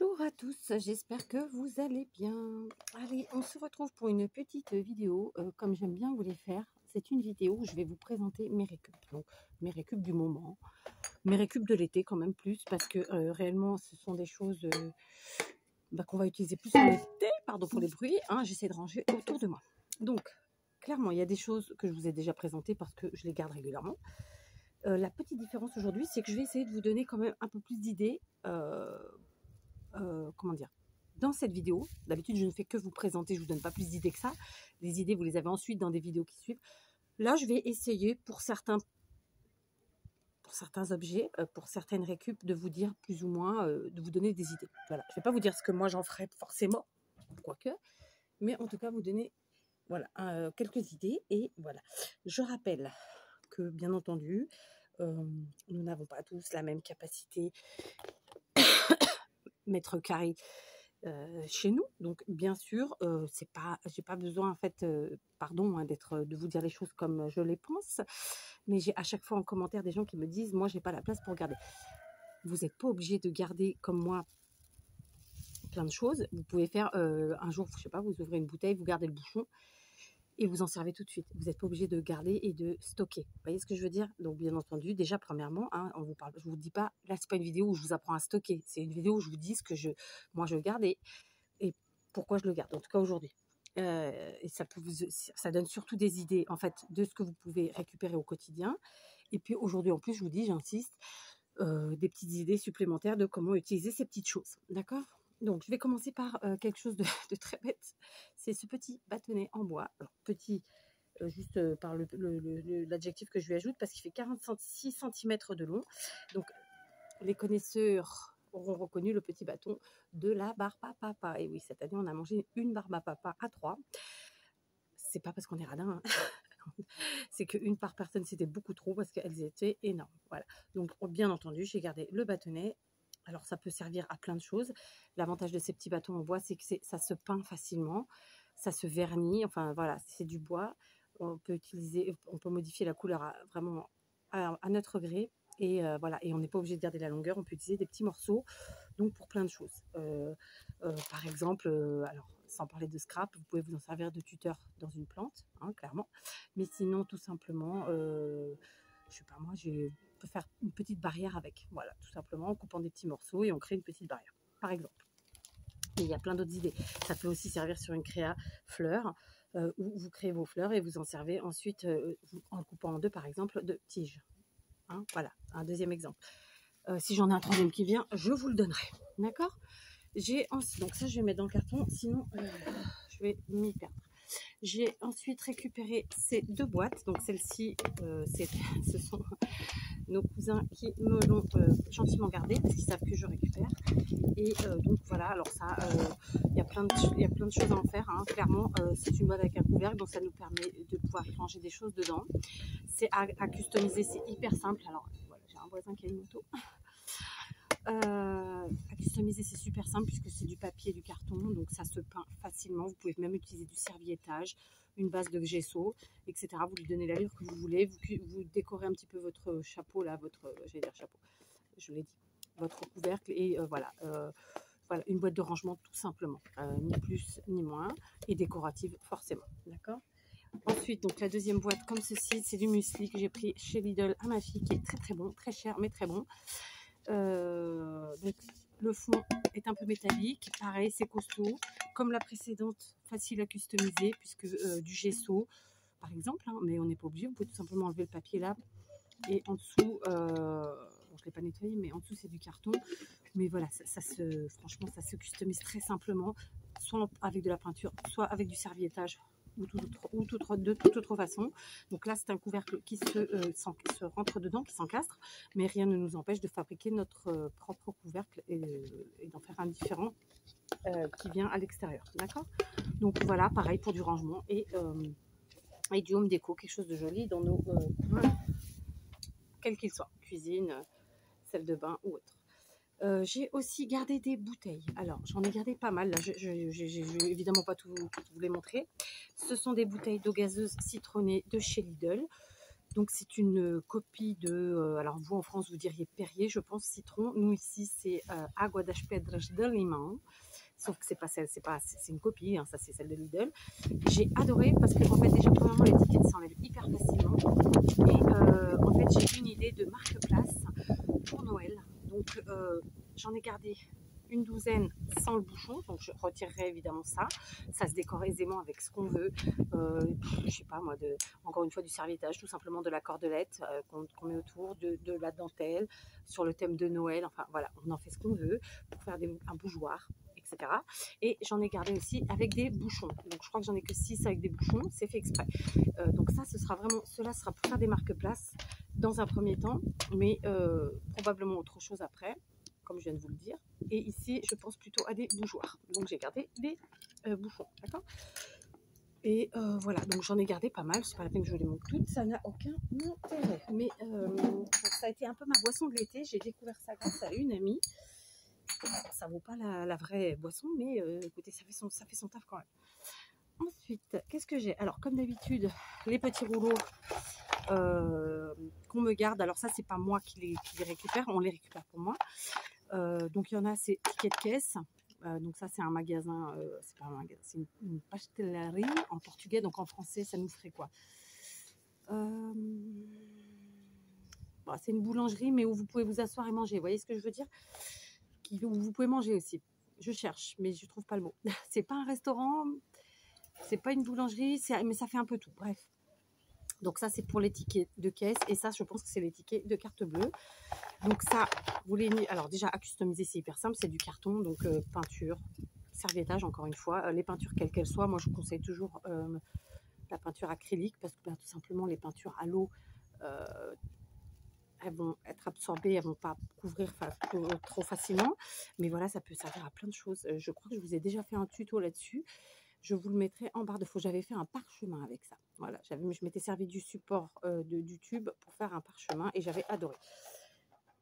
Bonjour à tous, j'espère que vous allez bien. Allez, on se retrouve pour une petite vidéo, comme j'aime bien vous les faire. C'est une vidéo où je vais vous présenter mes récup. Donc, mes récup du moment, mes récup de l'été quand même plus, parce que réellement, ce sont des choses qu'on va utiliser plus en été, pardon pour les bruits. Hein, j'essaie de ranger autour de moi. Donc, clairement, il y a des choses que je vous ai déjà présentées parce que je les garde régulièrement. La petite différence aujourd'hui, c'est que je vais essayer de vous donner quand même un peu plus d'idées. Comment dire, dans cette vidéo, d'habitude je ne fais que vous présenter, je ne vous donne pas plus d'idées que ça. Les idées, vous les avez ensuite dans des vidéos qui suivent. Là, je vais essayer pour certains objets, pour certaines récup, de vous dire plus ou moins, de vous donner des idées. Voilà, je ne vais pas vous dire ce que moi j'en ferai forcément, quoique, mais en tout cas vous donner voilà, quelques idées. Et voilà, je rappelle que bien entendu, nous n'avons pas tous la même capacité mètre carré chez nous, donc bien sûr c'est pas, j'ai pas besoin en fait, pardon hein, de vous dire les choses comme je les pense, mais j'ai à chaque fois en commentaire des gens qui me disent moi j'ai pas la place pour garder. Vous n'êtes pas obligé de garder comme moi plein de choses. Vous pouvez faire un jour, je sais pas, vous ouvrez une bouteille, vous gardez le bouchon et vous en servez tout de suite. Vous n'êtes pas obligé de garder et de stocker. Vous voyez ce que je veux dire? Donc bien entendu, déjà premièrement, hein, on vous parle, je vous dis pas, là c'est pas une vidéo où je vous apprends à stocker, c'est une vidéo où je vous dis ce que moi je garde et pourquoi je le garde, en tout cas aujourd'hui. Et ça donne surtout des idées en fait de ce que vous pouvez récupérer au quotidien. Et puis aujourd'hui en plus, je vous dis, j'insiste, des petites idées supplémentaires de comment utiliser ces petites choses. D'accord? Donc je vais commencer par quelque chose de très bête. C'est ce petit bâtonnet en bois. Alors petit, juste par l'adjectif que je lui ajoute, parce qu'il fait 46 cm de long. Donc les connaisseurs auront reconnu le petit bâton de la barbe à papa. Et oui, cette année, on a mangé une barbe à papa à 3. C'est pas parce qu'on est radin, hein. C'est qu'une par personne, c'était beaucoup trop parce qu'elles étaient énormes. Voilà. Donc, bien entendu, j'ai gardé le bâtonnet. Alors, ça peut servir à plein de choses. L'avantage de ces petits bâtons en bois, c'est que ça se peint facilement, ça se vernit. Enfin, voilà, c'est du bois. On peut modifier la couleur vraiment à notre gré. Et voilà, et on n'est pas obligé de garder la longueur, on peut utiliser des petits morceaux, donc pour plein de choses. Par exemple, alors sans parler de scrap, vous pouvez vous en servir de tuteur dans une plante, hein, clairement. Mais sinon, tout simplement, je sais pas moi, on peut faire une petite barrière avec. Voilà, tout simplement en coupant des petits morceaux et on crée une petite barrière, par exemple. Et il y a plein d'autres idées. Ça peut aussi servir sur une créa fleurs, où vous créez vos fleurs et vous en servez ensuite en coupant en deux, par exemple, de tiges. Hein, voilà, un deuxième exemple. Si j'en ai un troisième qui vient, je vous le donnerai. D'accord? J'ai ensuite, donc ça je vais mettre dans le carton, sinon je vais m'y perdre. J'ai ensuite récupéré ces deux boîtes. Donc celle-ci, ce sont nos cousins qui me l'ont gentiment gardé parce qu'ils savent que je récupère. Et donc voilà, alors ça, il y a plein de choses à en faire, hein. Clairement, c'est une boîte avec un couvercle, donc ça nous permet de pouvoir y ranger des choses dedans. C'est à customiser, c'est hyper simple. Alors voilà, j'ai un voisin qui a une moto. À customiser, c'est super simple puisque c'est du papier, du carton, donc ça se peint facilement. Vous pouvez même utiliser du serviettage, une base de gesso, etc. Vous lui donnez l'allure que vous voulez. Vous décorez un petit peu votre chapeau là, j'allais dire chapeau, je l'ai dit, votre couvercle et voilà, une boîte de rangement tout simplement, ni plus ni moins, et décorative forcément, d'accord. Ensuite, donc la deuxième boîte comme ceci, c'est du muesli que j'ai pris chez Lidl à ma fille, qui est très très bon, très cher mais très bon. Donc, le fond est un peu métallique, pareil c'est costaud comme la précédente, facile à customiser puisque du gesso par exemple, hein, mais on n'est pas obligé, vous pouvez tout simplement enlever le papier là et en dessous, bon, je ne l'ai pas nettoyé mais en dessous c'est du carton, mais voilà, franchement ça se customise très simplement, soit avec de la peinture, soit avec du serviettage de toute autre façon. Donc là c'est un couvercle qui se rentre dedans, qui s'encastre, mais rien ne nous empêche de fabriquer notre propre couvercle et d'en faire un différent qui vient à l'extérieur, d'accord. Donc voilà, pareil pour du rangement et du home déco, quelque chose de joli dans nos coins, quel qu'il soit, cuisine, salle de bain ou autre. J'ai aussi gardé des bouteilles. Alors, j'en ai gardé pas mal. Là, je vais évidemment pas tout vous les montrer. Ce sont des bouteilles d'eau gazeuse citronnée de chez Lidl. Donc c'est une copie de, alors vous en France vous diriez Perrier, je pense citron. Nous ici c'est Água das Pedras de Limão. Sauf que c'est pas celle, c'est une copie, hein, ça c'est celle de Lidl. J'ai adoré parce que en fait déjà premièrement l'étiquette s'enlève hyper facilement. Et en fait j'ai eu une idée de marque-place pour Noël. Donc j'en ai gardé une douzaine sans le bouchon, donc je retirerai évidemment ça. Ça se décore aisément avec ce qu'on veut. Je sais pas moi, encore une fois du serviettage, tout simplement de la cordelette qu'on met autour, de la dentelle, sur le thème de Noël. Enfin voilà, on en fait ce qu'on veut pour faire un bougeoir, etc. Et j'en ai gardé aussi avec des bouchons. Donc je crois que j'en ai que 6 avec des bouchons, c'est fait exprès. Donc ça, cela sera pour faire des marque-places dans un premier temps, mais probablement autre chose après, comme je viens de vous le dire. Et ici, je pense plutôt à des bougeoirs. Donc j'ai gardé des bouchons, d'accord. Et voilà, donc j'en ai gardé pas mal. C'est pas la peine que je vous les montre toutes, ça n'a aucun intérêt. Mais ça a été un peu ma boisson de l'été. J'ai découvert ça grâce à une amie. Ça vaut pas la vraie boisson, mais écoutez, ça fait son taf quand même. Ensuite, qu'est-ce que j'ai? Alors, comme d'habitude, les petits rouleaux qu'on me garde. Alors ça, c'est pas moi qui les récupère, on les récupère pour moi. Donc il y en a, c'est tickets de caisse. Donc ça, c'est un magasin, c'est pas un magasin, c'est une pastelaria en portugais. Donc en français, ça nous ferait quoi? Bon, c'est une boulangerie, mais où vous pouvez vous asseoir et manger. Vous voyez ce que je veux dire? Où vous pouvez manger aussi. Je cherche, mais je trouve pas le mot. C'est pas un restaurant, c'est pas une boulangerie, mais ça fait un peu tout. Bref. Donc ça, c'est pour les tickets de caisse. Et ça, je pense que c'est les tickets de carte bleue. Donc ça, vous les... Alors déjà, à customiser, c'est hyper simple. C'est du carton, donc peinture, serviettage, encore une fois. Les peintures, quelles qu'elles soient. Moi, je vous conseille toujours la peinture acrylique parce que tout simplement, les peintures à l'eau, elles vont être absorbées, elles ne vont pas couvrir trop facilement. Mais voilà, ça peut servir à plein de choses. Je crois que je vous ai déjà fait un tuto là-dessus. Je vous le mettrai en barre de fond. J'avais fait un parchemin avec ça. Voilà, je m'étais servi du support du tube pour faire un parchemin et j'avais adoré.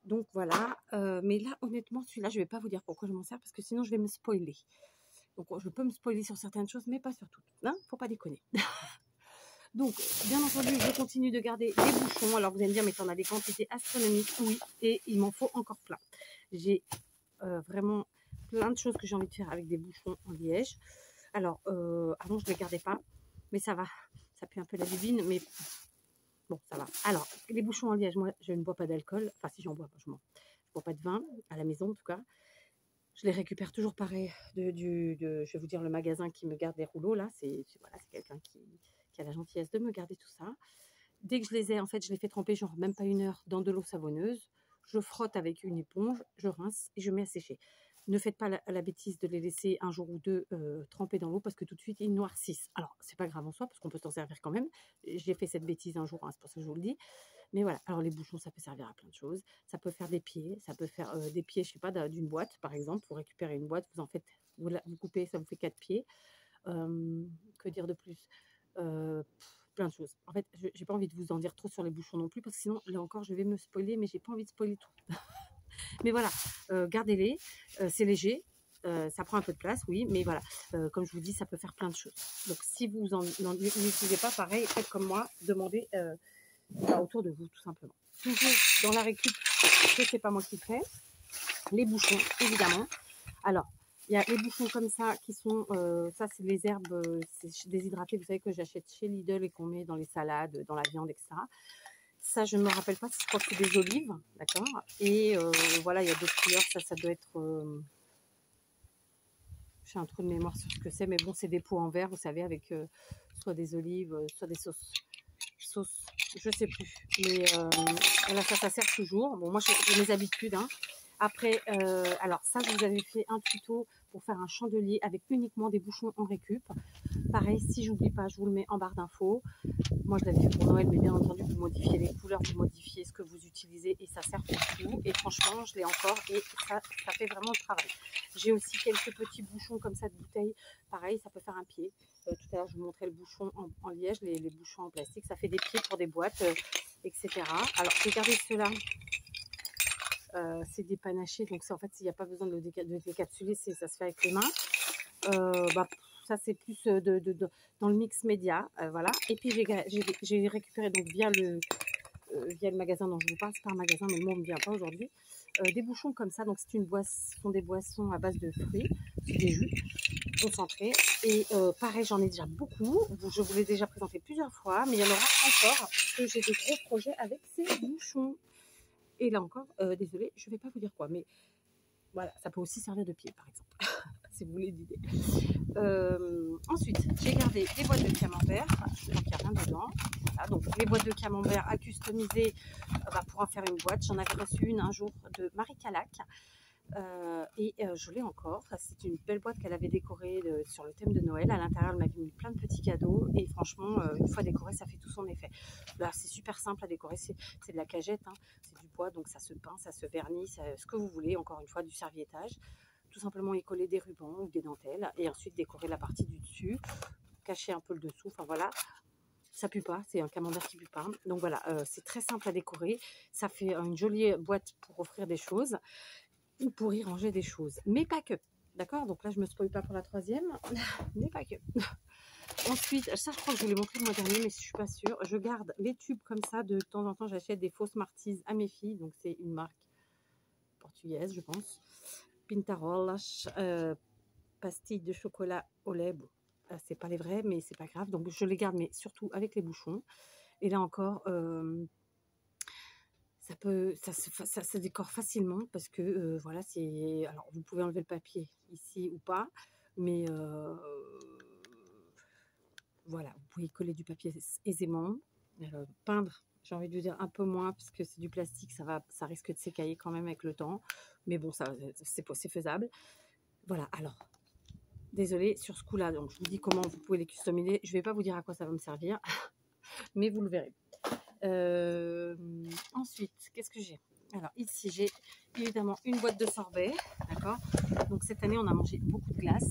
Donc voilà, mais là honnêtement celui-là je ne vais pas vous dire pourquoi je m'en sers parce que sinon je vais me spoiler. Donc je peux me spoiler sur certaines choses mais pas sur toutes. Hein, faut pas déconner. Donc bien entendu je continue de garder des bouchons. Alors vous allez me dire mais tu en as des quantités astronomiques. Oui, et il m'en faut encore plein. J'ai vraiment plein de choses que j'ai envie de faire avec des bouchons en liège. Alors, avant, je ne les gardais pas, mais ça va. Ça pue un peu la bibine, mais bon, ça va. Alors, les bouchons en liège, moi, je ne bois pas d'alcool. Enfin, si j'en bois, je ne bois pas de vin, à la maison en tout cas. Je les récupère toujours pareil je vais vous dire, le magasin qui me garde les rouleaux, là. Voilà, c'est quelqu'un qui a la gentillesse de me garder tout ça. Dès que je les ai, en fait, je les fais tremper, genre même pas 1 heure, dans de l'eau savonneuse. Je frotte avec une éponge, je rince et je mets à sécher. Ne faites pas la bêtise de les laisser un jour ou deux trempés dans l'eau parce que tout de suite ils noircissent. Alors c'est pas grave en soi parce qu'on peut s'en servir quand même. J'ai fait cette bêtise un jour, hein, c'est pour ça que je vous le dis. Mais voilà, alors les bouchons ça peut servir à plein de choses. Ça peut faire des pieds, ça peut faire des pieds, je sais pas, d'une boîte par exemple. Vous récupérez une boîte, vous en faites, vous coupez, ça vous fait 4 pieds. Que dire de plus? Plein de choses. En fait, j'ai pas envie de vous en dire trop sur les bouchons non plus parce que sinon là encore je vais me spoiler, mais j'ai pas envie de spoiler tout. Mais voilà, gardez-les, c'est léger, ça prend un peu de place, oui, mais voilà, comme je vous dis, ça peut faire plein de choses. Donc si vous n'en utilisez pas, pareil, faites comme moi, demandez autour de vous, tout simplement. Toujours dans la récup, que c'est pas moi qui le fais, les bouchons, évidemment. Alors, il y a les bouchons comme ça qui sont, ça c'est les herbes déshydratées, vous savez que j'achète chez Lidl et qu'on met dans les salades, dans la viande, etc. Ça, je ne me rappelle pas, je crois que c'est des olives, d'accord. Et voilà, il y a d'autres couleurs, ça doit être... j'ai un trou de mémoire sur ce que c'est, mais bon, c'est des pots en verre, vous savez, avec soit des olives, soit des sauces, je sais plus. Mais voilà, ça sert toujours. Bon, moi, j'ai mes habitudes, hein. Après, alors ça, je vous avais fait un tuto pour faire un chandelier avec uniquement des bouchons en récup. Pareil, si j'oublie pas, je vous le mets en barre d'infos. Moi, je l'avais fait pour Noël, mais bien entendu, vous modifiez les couleurs, vous modifiez ce que vous utilisez et ça sert pour tout. Et franchement, je l'ai encore et ça fait vraiment le travail. J'ai aussi quelques petits bouchons comme ça de bouteilles. Pareil, ça peut faire un pied. Tout à l'heure, je vous montrais le bouchon en liège, les bouchons en plastique. Ça fait des pieds pour des boîtes, etc. Alors, regardez ceux-là. C'est des panachés, donc en fait, il n'y a pas besoin de les décapsuler, ça se fait avec les mains. ça c'est plus dans le mix média, voilà. Et puis j'ai récupéré donc via le magasin dont je vous parle, c'est pas un magasin, mais le mot ne me vient pas aujourd'hui, des bouchons comme ça. Donc ce sont des boissons à base de fruits, c'est des jus concentrés. Et pareil, j'en ai déjà beaucoup. Je vous l'ai déjà présenté plusieurs fois, mais il y en aura encore parce que j'ai des gros projets avec ces bouchons. Et là encore, désolée, je ne vais pas vous dire quoi, mais voilà, ça peut aussi servir de pied, par exemple, si vous voulez l'idée. Ensuite, j'ai gardé les boîtes de camembert, donc il n'y a rien dedans. Voilà, donc les boîtes de camembert à customiser pour en faire une boîte. J'en avais reçu une un jour de Marie Calac. Je l'ai encore. C'est une belle boîte qu'elle avait décorée sur le thème de Noël. À l'intérieur, elle m'avait mis plein de petits cadeaux. Et franchement, une fois décorée, ça fait tout son effet. Là, c'est super simple à décorer. C'est de la cagette, hein. C'est du bois, donc ça se peint, ça se vernit, ce que vous voulez. Encore une fois, du serviettage. Tout simplement y coller des rubans ou des dentelles. Et ensuite, décorer la partie du dessus. Cacher un peu le dessous. Enfin voilà. Ça pue pas, c'est un camembert qui pue pas. Donc voilà, c'est très simple à décorer. Ça fait une jolie boîte pour offrir des choses ou pour y ranger des choses, mais pas que. D'accord, donc là je me spoil pas pour la troisième, mais pas que. Ensuite, ça je crois que je vous l'ai montré le mois dernier, mais je suis pas sûre. Je garde les tubes comme ça, de temps en temps j'achète des fausses Smarties à mes filles, donc c'est une marque portugaise je pense. Pintarolas, pastilles de chocolat au lait. Bon, c'est pas les vrais, mais c'est pas grave, donc je les garde, mais surtout avec les bouchons. Et là encore, ça se décore facilement parce que voilà, alors vous pouvez enlever le papier ici ou pas, mais voilà, vous pouvez coller du papier aisément, peindre, j'ai envie de vous dire un peu moins parce que c'est du plastique, ça risque de s'écailler quand même avec le temps, mais bon, c'est faisable. Voilà, alors désolée sur ce coup-là, donc je vous dis comment vous pouvez les customiser. Je vais pas vous dire à quoi ça va me servir, mais vous le verrez. Ensuite, qu'est-ce que j'ai? Alors ici, j'ai évidemment une boîte de sorbet, d'accord? Donc cette année, on a mangé beaucoup de glace.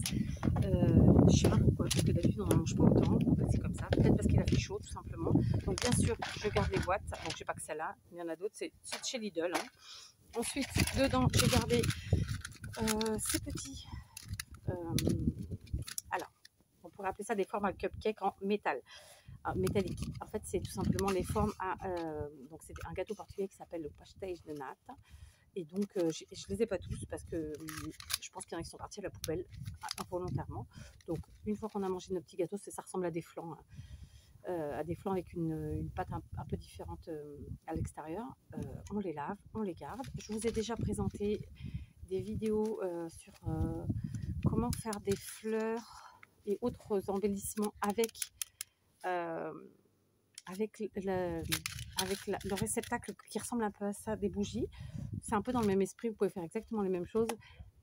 Je sais pas pourquoi, parce que d'habitude, on n'en mange pas autant. C'est comme ça. Peut-être parce qu'il a fait chaud, tout simplement. Donc bien sûr, je garde les boîtes. Donc j'ai pas que celle-là, il y en a d'autres. C'est de chez Lidl, hein. Ensuite, dedans, j'ai gardé ces petits... alors, on pourrait appeler ça des formes à cupcake en métal. Métallique. En fait, c'est tout simplement les formes donc c'est un gâteau portugais qui s'appelle le pastéis de nata. Et donc, je les ai pas tous parce que je pense qu'il y en a qui sont partis à la poubelle involontairement. Donc, une fois qu'on a mangé nos petits gâteaux, ça ressemble à des flancs, à des flancs avec une pâte un peu différente à l'extérieur. On les lave, on les garde. Je vous ai déjà présenté des vidéos sur comment faire des fleurs et autres embellissements avec le réceptacle qui ressemble un peu à ça, des bougies. C'est un peu dans le même esprit, vous pouvez faire exactement les mêmes choses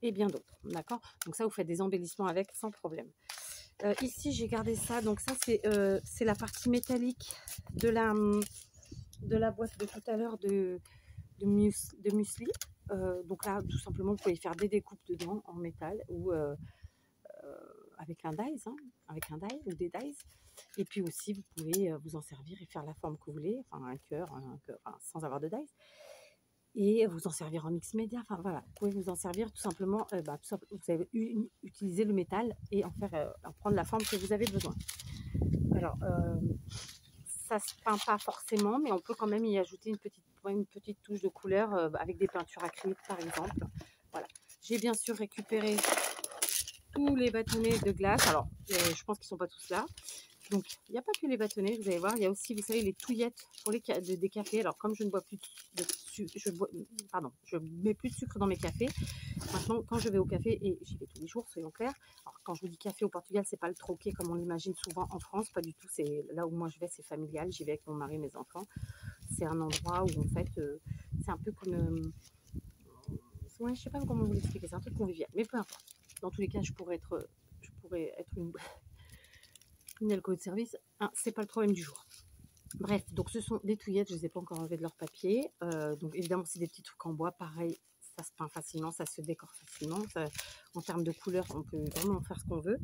et bien d'autres, d'accord? Donc ça, vous faites des embellissements avec sans problème. Ici, j'ai gardé ça, donc ça, c'est la partie métallique de la boîte de tout à l'heure de muesli. Donc là, tout simplement, vous pouvez faire des découpes dedans en métal ou avec un dies, hein, avec un die ou des dies. Et puis aussi, vous pouvez vous en servir et faire la forme que vous voulez, enfin un cœur, enfin, sans avoir de dies. Et vous en servir en mix média, enfin voilà, vous pouvez vous en servir tout simplement, vous avez utiliser le métal et en prendre la forme que vous avez besoin. Alors, ça se peint pas forcément, mais on peut quand même y ajouter une petite touche de couleur avec des peintures acryliques par exemple. Voilà. J'ai bien sûr récupéré tous les bâtonnets de glace. Alors, je pense qu'ils ne sont pas tous là. Donc, il n'y a pas que les bâtonnets, vous allez voir. Il y a aussi, vous savez, les touillettes pour des cafés. Alors, comme je ne bois plus je mets plus de sucre dans mes cafés. Maintenant, quand je vais au café, et j'y vais tous les jours, soyons clairs. Alors, quand je vous dis café au Portugal, c'est pas le troquet comme on l'imagine souvent en France. Pas du tout. C'est là où moi je vais, c'est familial. J'y vais avec mon mari et mes enfants. C'est un endroit où, en fait, c'est un peu comme... ouais, je sais pas comment vous l'expliquer. C'est un truc convivial. Mais peu importe. Dans tous les cas, je pourrais être une alcool de service, hein, c'est pas le problème du jour. Bref, donc ce sont des touillettes, je ne les ai pas encore enlevées de leur papier. Donc évidemment, c'est des petits trucs en bois, pareil, ça se peint facilement, ça se décore facilement. En termes de couleur, on peut vraiment faire ce qu'on veut.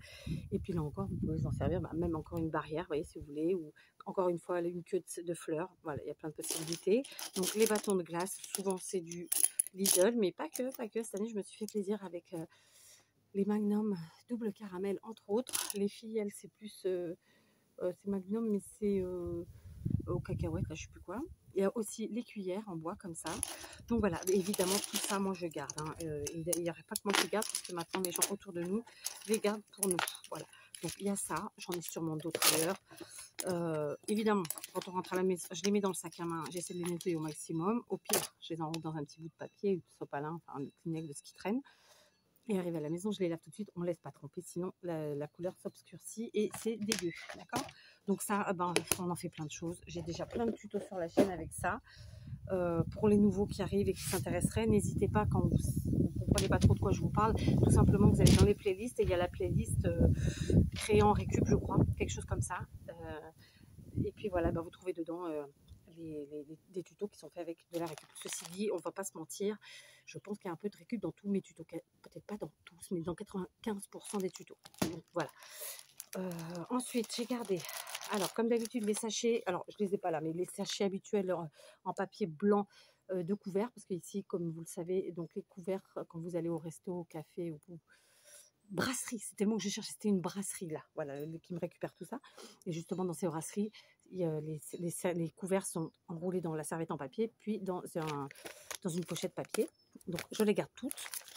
Et puis là encore, vous pouvez vous en servir, même encore une barrière, vous voyez, si vous voulez, ou encore une fois, une queue de fleurs. Voilà, il y a plein de possibilités. Donc les bâtons de glace, souvent c'est du Lidl, mais pas que. Cette année, je me suis fait plaisir avec les Magnum double caramel, entre autres. Les filles, elles, c'est plus... c'est Magnum, mais c'est aux cacahuètes, là, je sais plus quoi. Il y a aussi les cuillères en bois, comme ça. Donc voilà, évidemment, tout ça, moi, je garde. Hein. Il n'y aurait pas que moi qui garde, parce que maintenant, les gens autour de nous les gardent pour nous. Voilà. Donc, il y a ça. J'en ai sûrement d'autres d'ailleurs. Évidemment, quand on rentre à la maison, je les mets dans le sac à main. J'essaie de les nettoyer au maximum. Au pire, je les enroule dans un petit bout de papier, du sopalin, enfin, le Kleenex de ce qui traîne. Et arrivé à la maison, je les lave tout de suite. On ne laisse pas tremper, sinon la couleur s'obscurcit et c'est dégueu. D'accord? Donc ça, ben, on en fait plein de choses. J'ai déjà plein de tutos sur la chaîne avec ça. Pour les nouveaux qui arrivent et qui s'intéresseraient, n'hésitez pas quand vous ne comprenez pas trop de quoi je vous parle. Tout simplement, vous allez dans les playlists et il y a la playlist créée en récup, je crois, quelque chose comme ça. Et puis voilà, ben, vous trouvez dedans des tutos qui sont faits avec de la récup. Ceci dit, on ne va pas se mentir, je pense qu'il y a un peu de récup dans tous mes tutos. Peut-être pas dans tous, mais dans 95% des tutos. Donc voilà. Ensuite, j'ai gardé, alors comme d'habitude, les sachets, alors je ne les ai pas là, mais les sachets habituels en papier blanc de couverts, parce qu'ici, comme vous le savez, donc les couverts, quand vous allez au resto, au café, ou brasserie, c'était le mot que j'ai cherché, c'était une brasserie là, voilà, qui me récupère tout ça. Et justement, dans ces brasseries, les couverts sont enroulés dans la serviette en papier, puis dans une pochette papier. Donc, je les garde toutes.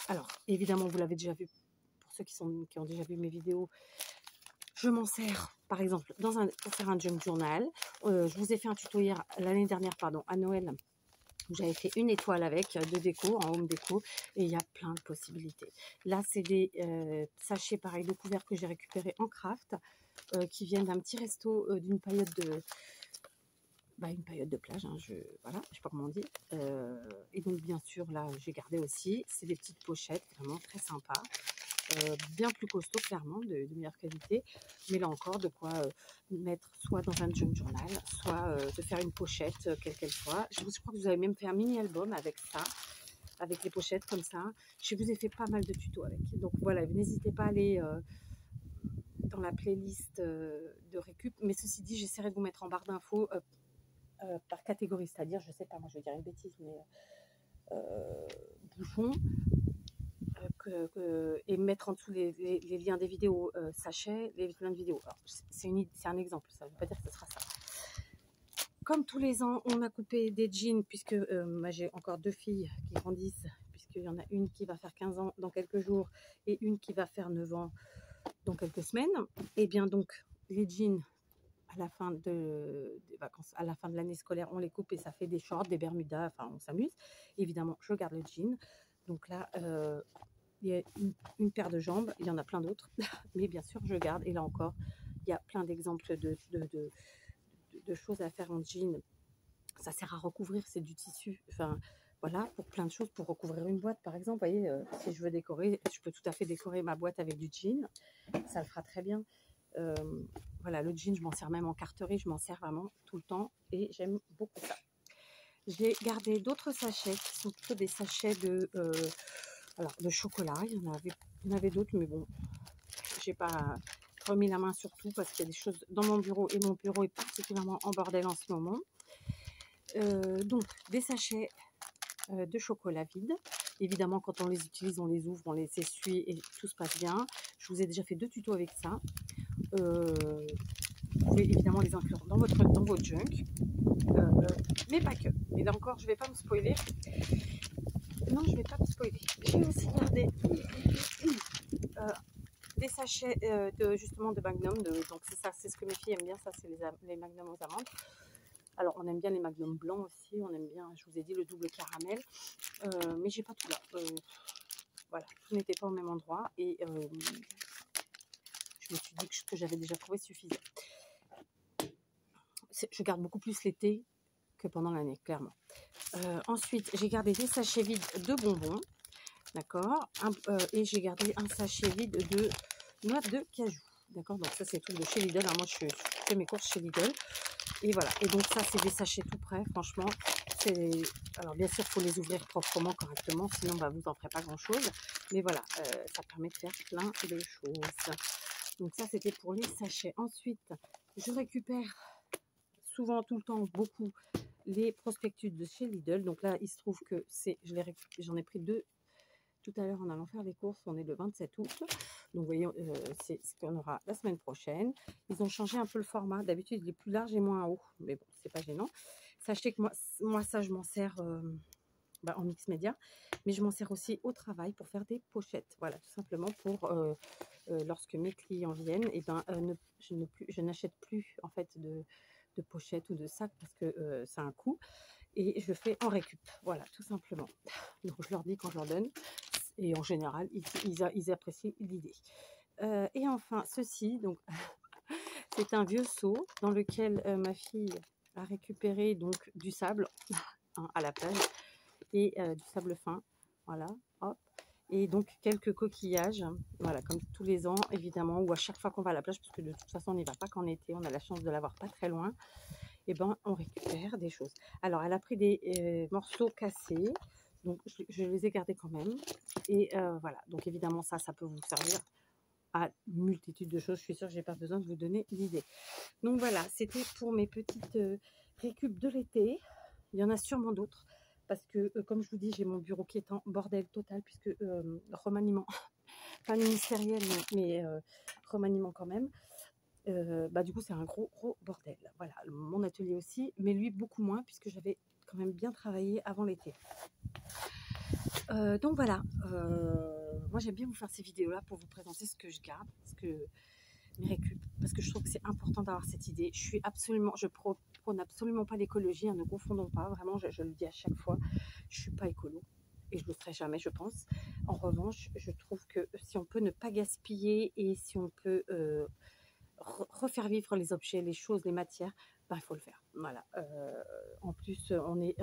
Alors, évidemment, vous l'avez déjà vu, pour ceux qui ont déjà vu mes vidéos, je m'en sers, par exemple, pour faire un junk journal. Je vous ai fait un tuto l'année dernière, pardon, à Noël, où j'avais fait une étoile avec de déco, en home déco, et il y a plein de possibilités. Là, c'est des sachets pareils de couverts que j'ai récupérés en craft, qui viennent d'un petit resto d'une paillote une paillote de plage, hein, voilà, je sais pas comment on dit. Et donc, bien sûr, là, j'ai gardé aussi. C'est des petites pochettes, vraiment très sympas. Bien plus costaud, clairement, de meilleure qualité. Mais là encore, de quoi mettre soit dans un junk journal, soit de faire une pochette, quelle qu'elle soit. Je crois que vous avez même fait un mini-album avec ça, avec les pochettes comme ça. Je vous ai fait pas mal de tutos avec. Donc voilà, n'hésitez pas à aller dans la playlist de récup. Mais ceci dit, j'essaierai de vous mettre en barre d'infos par catégorie. C'est-à-dire, je sais pas, moi je vais dire une bêtise, mais bouchons, et mettre en dessous les liens des vidéos, sachets, les liens de vidéos. C'est un exemple, ça ne veut pas dire que ce sera ça. Comme tous les ans, on a coupé des jeans, puisque moi j'ai encore 2 filles qui grandissent, puisqu'il y en a une qui va faire 15 ans dans quelques jours et une qui va faire 9 ans dans quelques semaines. Et bien donc, les jeans, à la fin des vacances, à la fin de l'année scolaire, on les coupe et ça fait des shorts, des bermudas, enfin on s'amuse. Évidemment, je garde le jean. Donc là, il y a une paire de jambes, il y en a plein d'autres, mais bien sûr, je garde. Et là encore, il y a plein d'exemples de choses à faire en jean. Ça sert à recouvrir, c'est du tissu. Enfin, voilà, pour plein de choses, pour recouvrir une boîte, par exemple. Vous voyez, si je veux décorer, je peux tout à fait décorer ma boîte avec du jean. Ça le fera très bien. Voilà, le jean, je m'en sers même en carterie, je m'en sers vraiment tout le temps et j'aime beaucoup ça. J'ai gardé d'autres sachets qui sont plutôt des sachets de chocolat. Il y en avait d'autres, mais bon, j'ai pas remis la main sur tout parce qu'il y a des choses dans mon bureau et mon bureau est particulièrement en bordel en ce moment. Donc, des sachets de chocolat vide. Évidemment, quand on les utilise, on les ouvre, on les essuie et tout se passe bien. Je vous ai déjà fait 2 tutos avec ça. Vous pouvez évidemment les inclure dans votre junk, mais pas que. Et là encore, je ne vais pas me spoiler. Non, je ne vais pas me spoiler. J'ai aussi gardé des sachets justement de Magnum. Donc c'est ça, c'est ce que mes filles aiment bien, ça c'est les Magnum aux amandes. Alors on aime bien les Magnum blancs aussi, on aime bien, je vous ai dit, le double caramel, mais j'ai pas tout là. Voilà, tout n'était pas au même endroit et je me suis dit que ce que j'avais déjà trouvé suffisait. Je garde beaucoup plus l'été que pendant l'année, clairement. Ensuite, j'ai gardé des sachets vides de bonbons, d'accord, et j'ai gardé un sachet vide de noix de cajou, d'accord. Donc ça c'est tout de chez Lidl. Alors moi je fais mes courses chez Lidl et voilà. Et donc ça c'est des sachets tout prêts, franchement. Alors bien sûr il faut les ouvrir proprement, correctement, sinon vous n'en ferez pas grand chose. Mais voilà, ça permet de faire plein de choses. Donc ça c'était pour les sachets. Ensuite, je récupère souvent, tout le temps, beaucoup les prospectus de chez Lidl. Donc là, il se trouve que j'en ai pris 2 tout à l'heure en allant faire les courses. On est le 27 août. Donc, vous voyez, c'est ce qu'on aura la semaine prochaine. Ils ont changé un peu le format. D'habitude, il est plus large et moins haut. Mais bon, c'est pas gênant. Sachez que moi ça, je m'en sers en mix média. Mais je m'en sers aussi au travail pour faire des pochettes. Voilà, tout simplement pour lorsque mes clients viennent, et ben, je n'achète plus en fait de pochettes ou de sacs parce que ça a un coût. Et je fais en récup. Voilà, tout simplement. Donc, je leur dis quand je leur donne. Et en général, ils apprécient l'idée. Et enfin, ceci, donc, c'est un vieux seau dans lequel ma fille a récupéré donc du sable hein, à la plage et du sable fin. Voilà, hop. Et donc quelques coquillages, voilà, comme tous les ans, évidemment, ou à chaque fois qu'on va à la plage, parce que de toute façon, on n'y va pas qu'en été, on a la chance de l'avoir pas très loin, et ben on récupère des choses. Alors, elle a pris des morceaux cassés, donc je les ai gardés quand même. Et voilà, donc évidemment, ça peut vous servir à une multitude de choses. Je suis sûre que j'ai pas besoin de vous donner l'idée. Donc voilà, c'était pour mes petites récup de l'été. Il y en a sûrement d'autres. Parce que, comme je vous dis, j'ai mon bureau qui est en bordel total, puisque remaniement, pas ministériel, mais remaniement quand même. Du coup, c'est un gros bordel. Voilà, mon atelier aussi, mais lui beaucoup moins, puisque j'avais quand même bien travaillé avant l'été. Donc voilà, moi j'aime bien vous faire ces vidéos-là pour vous présenter ce que je garde, mes récup, parce que je trouve que c'est important d'avoir cette idée. Je prône absolument pas l'écologie, hein, ne confondons pas, vraiment, je le dis à chaque fois, je suis pas écolo. Et je ne le serai jamais, je pense. En revanche, je trouve que si on peut ne pas gaspiller et si on peut refaire vivre les objets, les choses, les matières, il faut le faire. Voilà. En plus, on est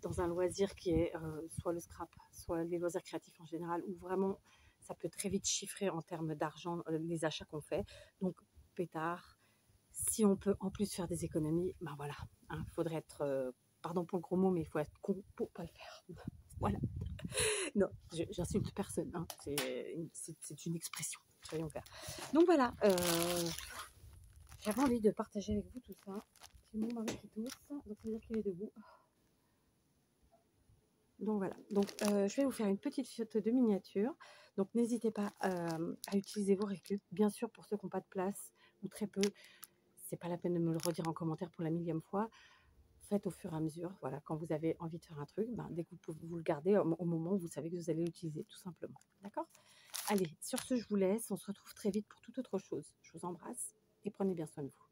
dans un loisir qui est soit le scrap, soit les loisirs créatifs en général, où vraiment ça peut très vite chiffrer en termes d'argent les achats qu'on fait. Donc, pétard, si on peut en plus faire des économies, ben voilà, hein, faudrait être, pardon pour le gros mot, mais il faut être con pour pas le faire. Voilà. Non, j'insulte personne, hein. C'est une expression, soyons clairs. Donc voilà, j'avais envie de partager avec vous tout ça. C'est mon mari qui tousse, donc ça veut dire qu'il est debout. Donc voilà, donc je vais vous faire une petite photo de miniature. Donc n'hésitez pas à utiliser vos récup. Bien sûr, pour ceux qui n'ont pas de place ou très peu, c'est pas la peine de me le redire en commentaire pour la millième fois. Faites au fur et à mesure. Voilà, quand vous avez envie de faire un truc, dès que vous pouvez vous le garder au moment où vous savez que vous allez l'utiliser, tout simplement. D'accord? Allez, sur ce, je vous laisse. On se retrouve très vite pour toute autre chose. Je vous embrasse et prenez bien soin de vous.